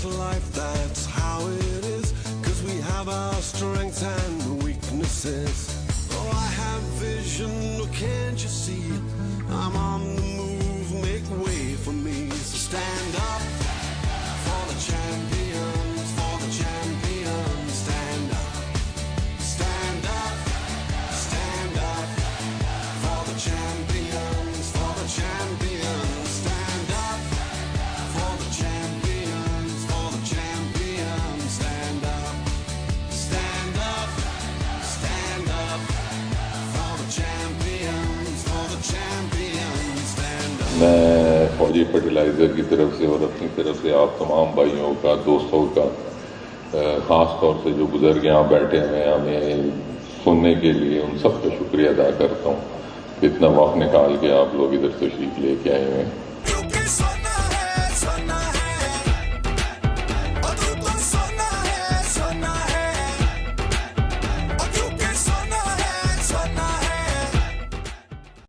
life, that's how it is. 'Cause we have our strengths and weaknesses. Oh, I have vision, oh, can't you see? I'm on the move, make way for me. So stand up for the champions, for the champions. Stand up, stand up, stand up for the champions, for the champions. Stand up for the champions, for the champions. Stand up, stand up, stand up for the champions, for the champions. Stand up. मैं फौजी fertiliser की तरफ से और अपनी तरफ से आप तमाम भाइयों का, दोस्तों का, ख़ास तौर से जो बुज़ुर्ग यहाँ बैठे हैं हमें सुनने के लिए, उन सब का शुक्रिया अदा करता हूँ। इतना वक्त निकाल के आप लोग इधर तशरीफ़ लेके आए हुए हैं।